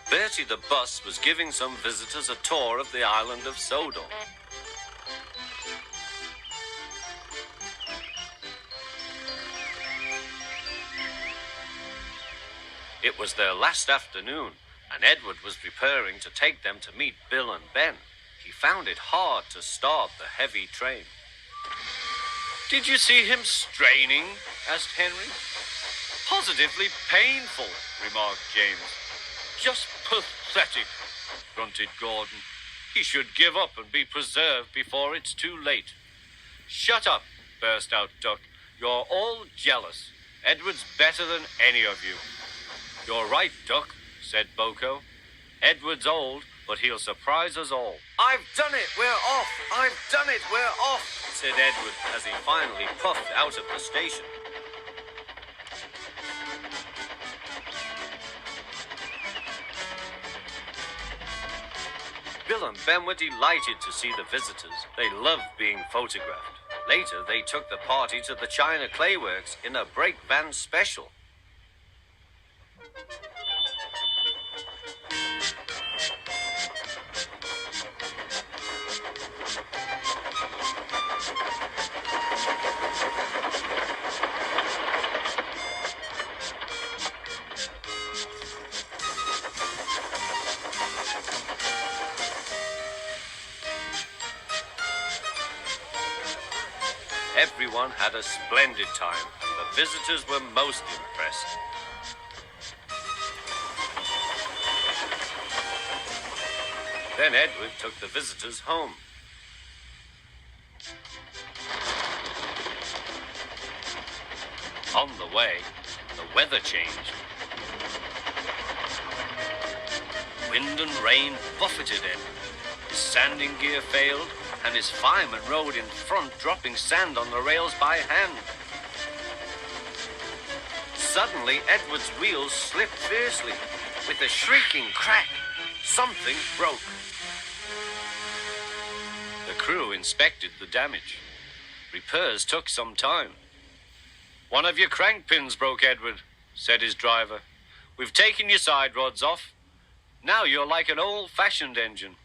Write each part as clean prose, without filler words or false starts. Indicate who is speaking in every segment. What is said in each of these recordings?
Speaker 1: Bertie the bus was giving some visitors a tour of the island of Sodor. It was their last afternoon, and Edward was preparing to take them to meet Bill and Ben. He found it hard to start the heavy train. "Did you see him straining?" asked Henry. "Positively painful," remarked James. "Just pathetic," grunted Gordon. "He should give up and be preserved before it's too late." "Shut up," burst out Duck. "You're all jealous. Edward's better than any of you." "You're right, Duck," said Boko. "Edward's old, but he'll surprise us all." "I've done it, we're off! I've done it, we're off!" said Edward as he finally puffed out of the station. Bill and Ben were delighted to see the visitors. They loved being photographed. Later, they took the party to the China Clay Works in a break band special. Everyone had a splendid time, and the visitors were most impressed. Then Edward took the visitors home. On the way, the weather changed. Wind and rain buffeted Edward. His sanding gear failed, and his fireman rode in front, dropping sand on the rails by hand. Suddenly, Edward's wheels slipped fiercely. With a shrieking crack, something broke. The crew inspected the damage. Repairs took some time. "One of your crank pins broke, Edward," said his driver. "We've taken your side rods off. Now you're like an old-fashioned engine.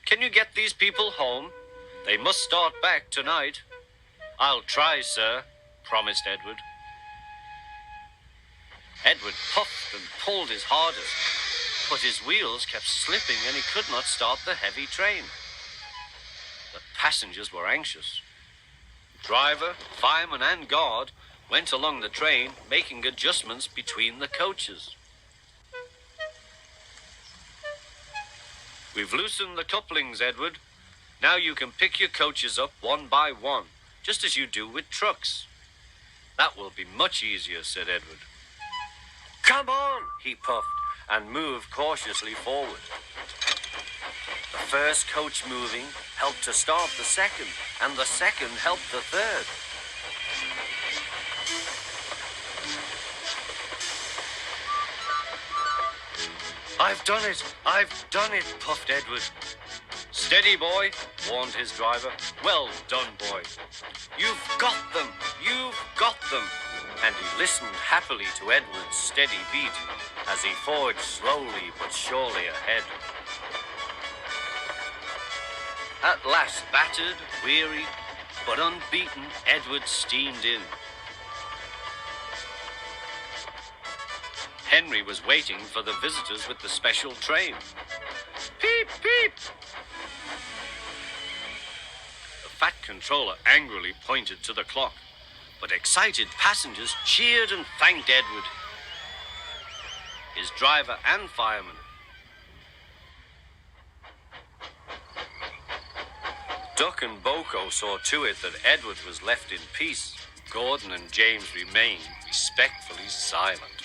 Speaker 1: Can you get these people home? They must start back tonight." "I'll try, sir," promised Edward. Edward puffed and pulled his hardest, but his wheels kept slipping and he could not start the heavy train. The passengers were anxious. Driver, fireman, and guard went along the train, making adjustments between the coaches. "We've loosened the couplings, Edward. Now you can pick your coaches up one by one, just as you do with trucks." "That will be much easier," said Edward. "Come on," he puffed, and moved cautiously forward. The first coach moving helped to start the second, and the second helped the third. "I've done it! I've done it!" puffed Edward. "Steady, boy," warned his driver. "Well done, boy. You've got them! You've got them!" And he listened happily to Edward's steady beat as he forged slowly but surely ahead. At last, battered, weary, but unbeaten, Edward steamed in. Henry was waiting for the visitors with the special train. "Peep, peep!" The fat controller angrily pointed to the clock, but excited passengers cheered and thanked Edward, his driver and fireman. Duck and Boko saw to it that Edward was left in peace. Gordon and James remained respectfully silent.